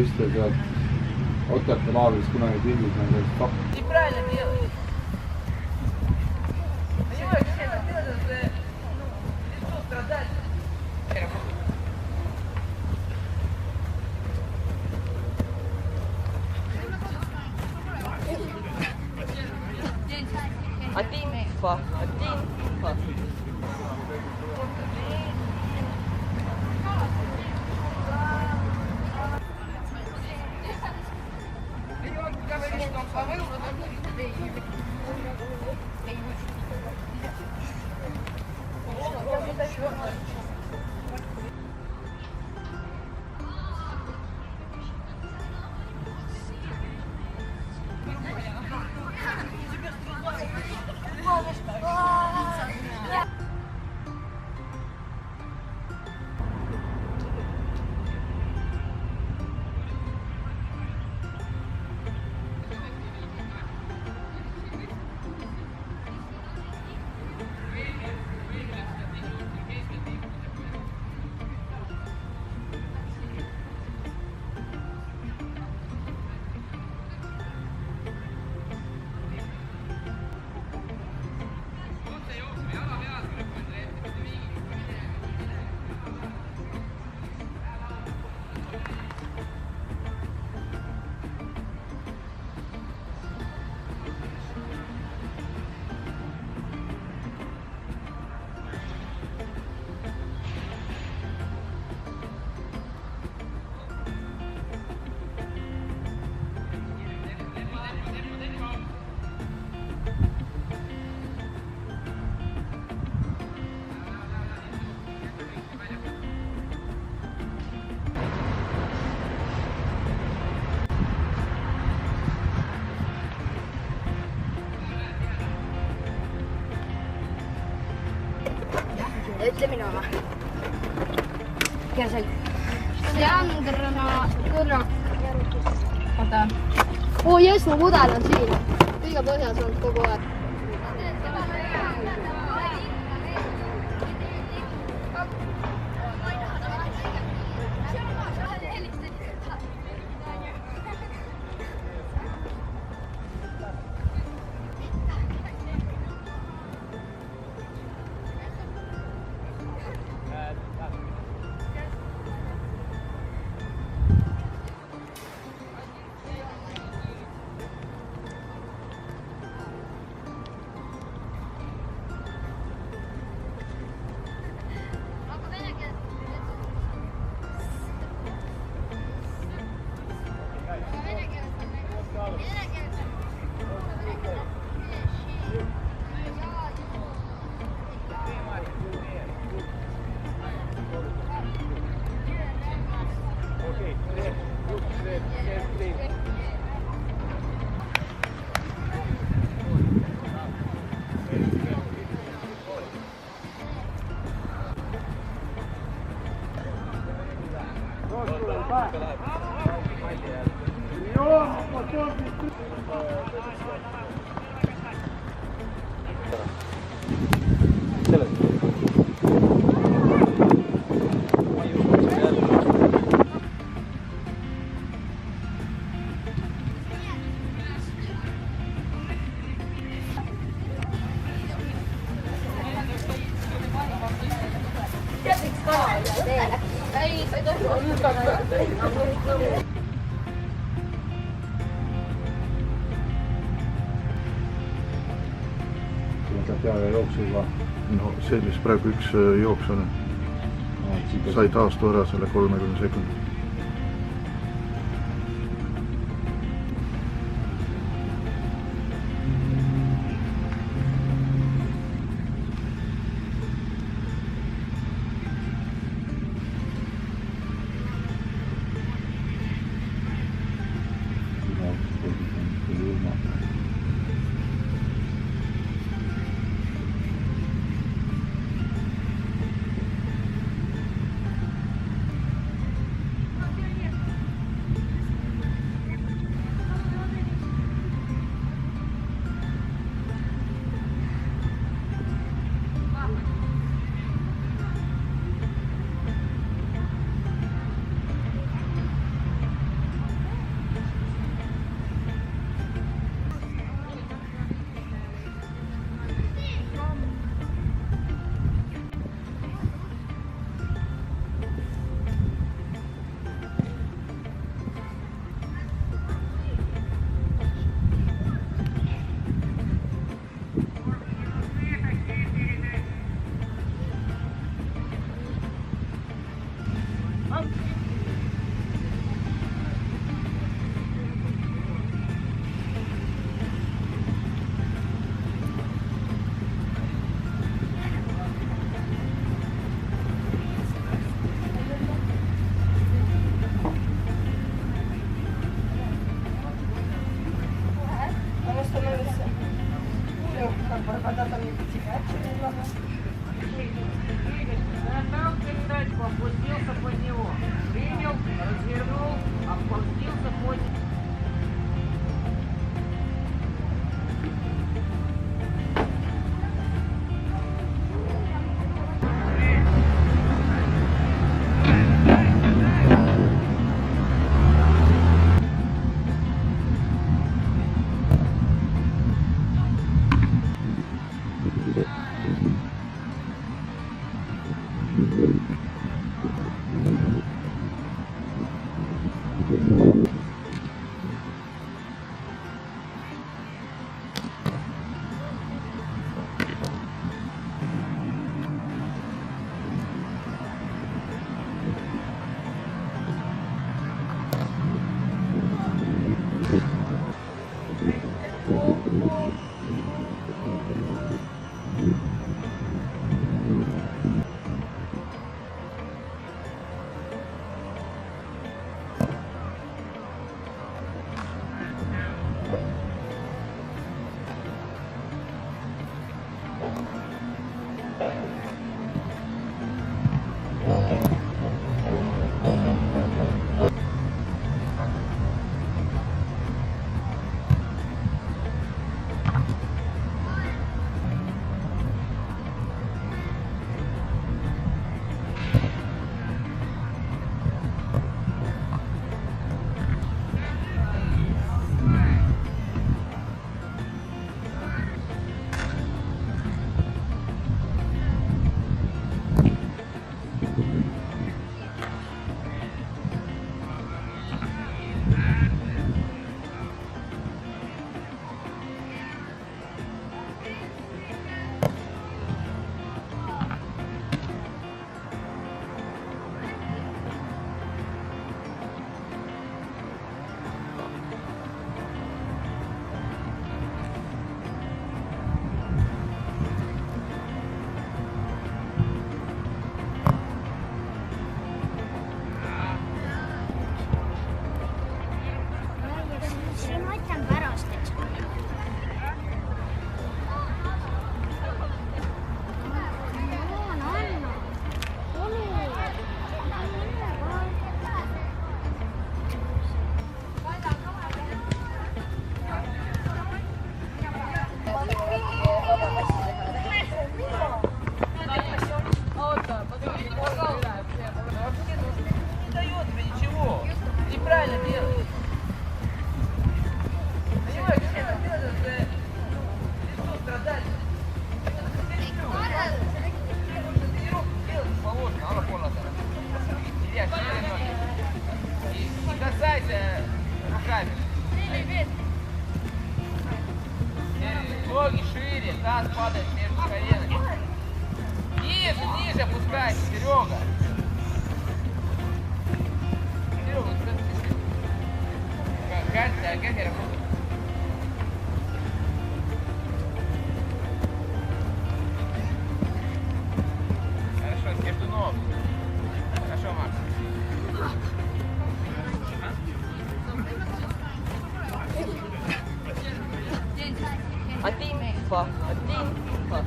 võistleja sealt Otepää laagris kunagi filmis on täiesti pakk. Один, два. Ütle minu oma. Keda see oli? Jandrna Kõrrak. Oota. Oo, jess, mu mudel on siin. Kõige põhjas olnud kogu aeg. Peale jooksu juba. No see, mis praegu üks jooks on, sai taastu ära selle 30 sekundit. Опустился под него. Принял, развернул, опустился под него. Ma ütlen pärast, eks. Не дает тебе ничего. Неправильно делаешь. Понимаешь, это делает, лицо страдать. Тренировку положено, она полностью. Теряешь ноги. И не касайся руками. Ноги шире, таз падает между коленами. Ниже, ниже опускайся, Серега. Серега, как я работаю? Хорошо, между ног. Хорошо, Макс. Один, два. Один, два.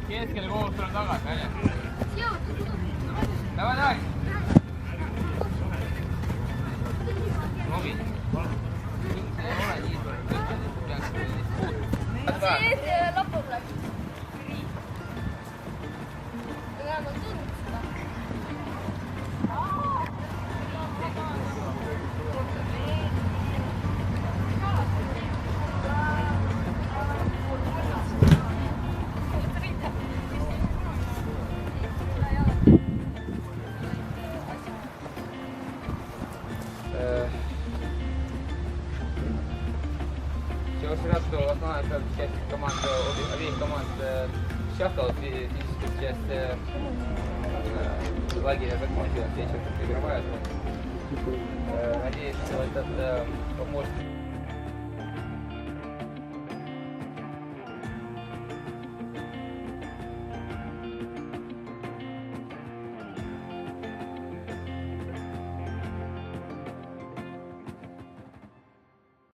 Keskele koos tuleb tagasi, välja. Давай, давай. Ноги. Lõpul läks. Aga ma tundsin seda. Вчера что основная часть команд, обеих команд щахала физическую часть лагеря закончилась, вечер игровая. Надеюсь, что этот поможет.